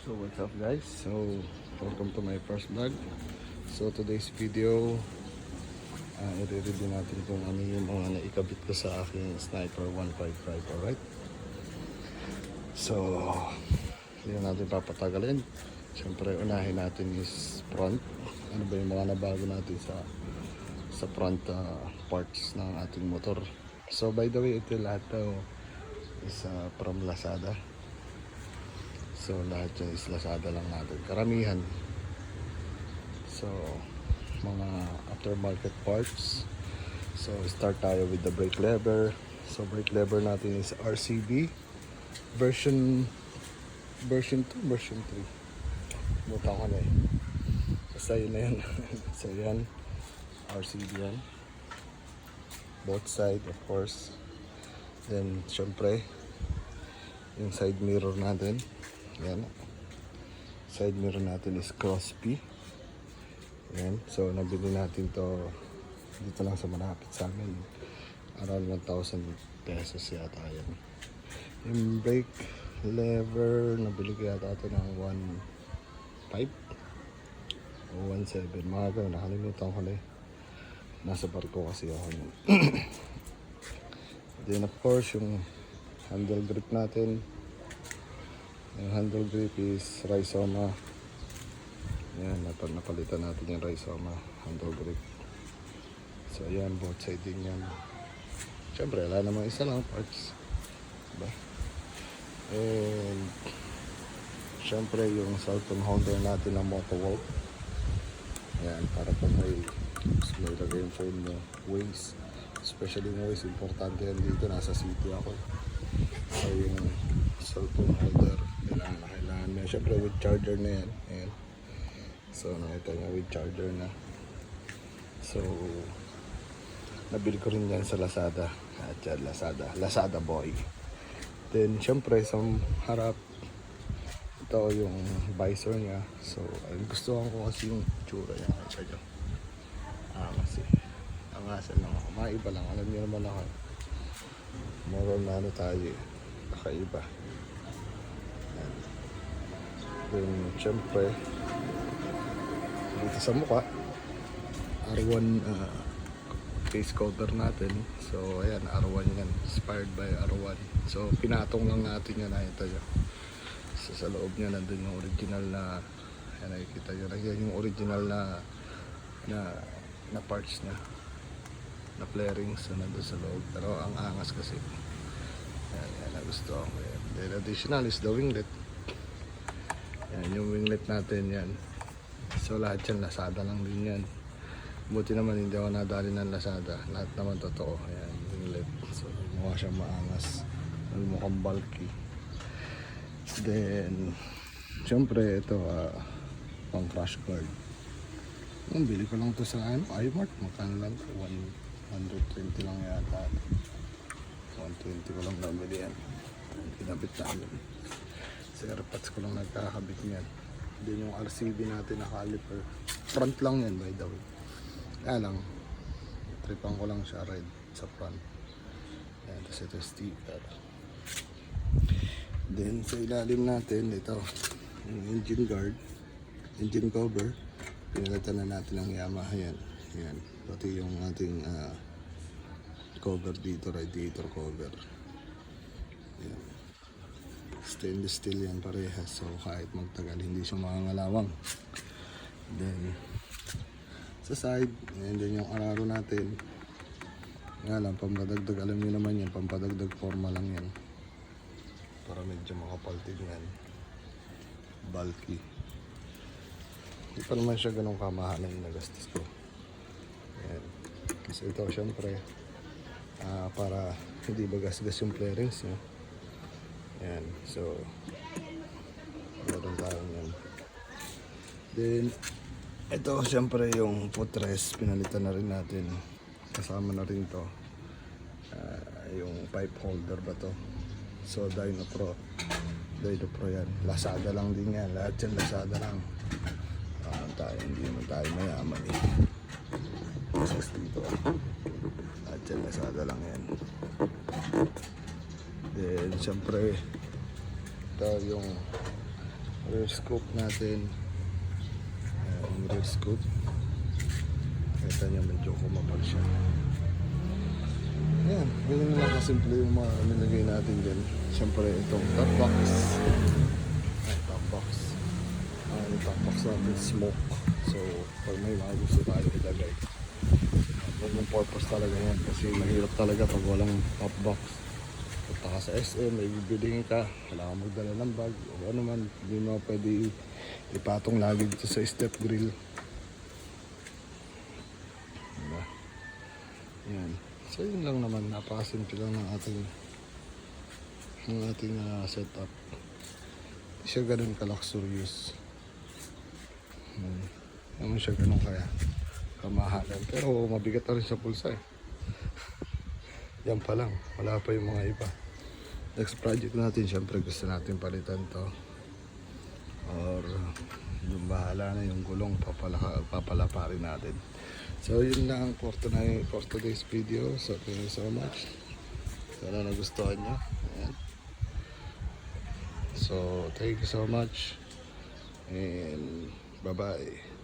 So what's up guys? So welcome to my first vlog. So today's video, i-review natin kung ano yung mga naikabit ko sa aking Sniper 155. Alright? So hindi na natin papatagalin. Siyempre unahin natin is front. Ano ba yung mga nabago natin sa front parts ng ating motor. So by the way, ito lahat is from Lazada. So lahat yun is Lazada lang natin, karamihan. So mga aftermarket parts. So start tayo with the brake lever. So brake lever natin is RCB version 2, version 3. Buta ko na basta yun na yun. So yan, RCB yan, both side of course. Then syempre yung side mirror natin, yan, side mirror natin is cross P. Yan. So nabili natin to dito lang sa malapit sa amin, around 1,000 pesos yata yan. Yung brake lever nabili ko yata ito ng 1,500 o 1,700, mga gano'n, nakalimutan ko na nasa barko kasi ako. Then of course yung handle grip natin. Yung handle grip is Rizoma. Yan, napalitan natin yung Rizoma handle grip. So yan, both side din yan. Siyempre wala namang isa lang parts, diba? And siyempre yung cellphone holder natin ng Motowolf. Yan, para pag may lagay yung phone mo, Waze, especially yung Waze, importante yan dito, nasa city ako. So yung cellphone holder kailangan na, syempre with charger na yan. Ayan. So nakita nyo with charger na. So nabili ko rin yan sa Lazada. At yan, Lazada boy. Then syempre sa harap, ito yung visor niya. So gusto ko kasi yung tsura niya. Nakita nyo, kasi angasan lang ako, maiba lang, alam niyo naman ako, moral na ano tayo, kakaiba. Then syempre dito sa mukha, R1 face cover natin. So ayan, R1 yan, inspired by R1. So pinatong lang natin yan, nakita nyo. So sa loob niya nandun yung original na, ayan, nakikita nyo, yung original na parts niya, na flarings na nandun sa loob. Pero ang angas kasi, ayan, nagustuhan ko yan. Then additional is the winglet. Yan, yung winglet natin yan. So lahat yan Lazada lang din yan. Buti naman hindi ako nadali ng Lazada. Lahat naman totoo. Yan, winglet. So mukha siyang maangas, mukhang bulky. Then syempre ito pang crash guard. Bili ko lang to sa iMart. Magkano lang, 120 lang yata. 120 ko lang nabili yan. Pinabit namin. Sa airpods ko lang nagkakabit niyan. Then yung RCB natin na caliper, front lang yan by the way. Kaya lang, tripan ko lang siya red sa front. Yan, tapos ito sticker. Then sa ilalim natin, ito yung engine guard, engine cover. Pinagatan na natin ang Yamaha yan. Yan, pati yung ating cover dito, radiator cover. Yan, stainless steel yan parehas, so kahit magtagal hindi siya makangalawang. Then sa side, and then yung araro natin, nga lang, pampadagdag, alam nyo naman yan, pampadagdag forma lang yan para medyo makapal tignan, bulky. Hindi pa naman siya ganun kamahalan yung nagastos ko. Yan. Kasi ito syempre para hindi bagas-gas yung flarings, no? Yan, so meron tayong yan. Then ito syempre yung footrest, pinalitan na rin natin. Kasama na rin to yung pipe holder ba to. So Dyno Pro yan, Lazada lang din yan, lahat yan Lazada lang. Hindi naman tayo mayaman eh. Tapos dito lahat yan Lazada lang yan. Then syempre ito yung rear rear scope natin. Yung rear scope. Kita nyo medyo kumapal siya. Ayan, ganyan lang kasimple yung mga nilagay natin dyan. Siyempre itong top box. Ay, top box. Yung top box natin smoke. So, pag may mga gusto tayo ilagay. Yung purpose talaga yan kasi mahirap talaga pag walang top box. Punta ka sa SM, may bibilingin ka, kailangan magdala ng bag o ano man, hindi mo pwede ipatong lagi dito sa step grill. Diba? Yan. So yun lang naman, napakasimple lang ng ating setup. Hindi siya ganun ka-luxurious. Hindi naman siya ganun kaya kamahalan. Pero mabigat na rin sa pulsa eh. Yan pa lang, wala pa yung mga iba. Next project natin, syempre gusto natin palitan to. Or yung bahala na yung gulong, papalapa rin natin. So yun lang for today's video. So thank you so much. Sana nagustuhan nyo. Ayan. So thank you so much. And bye bye.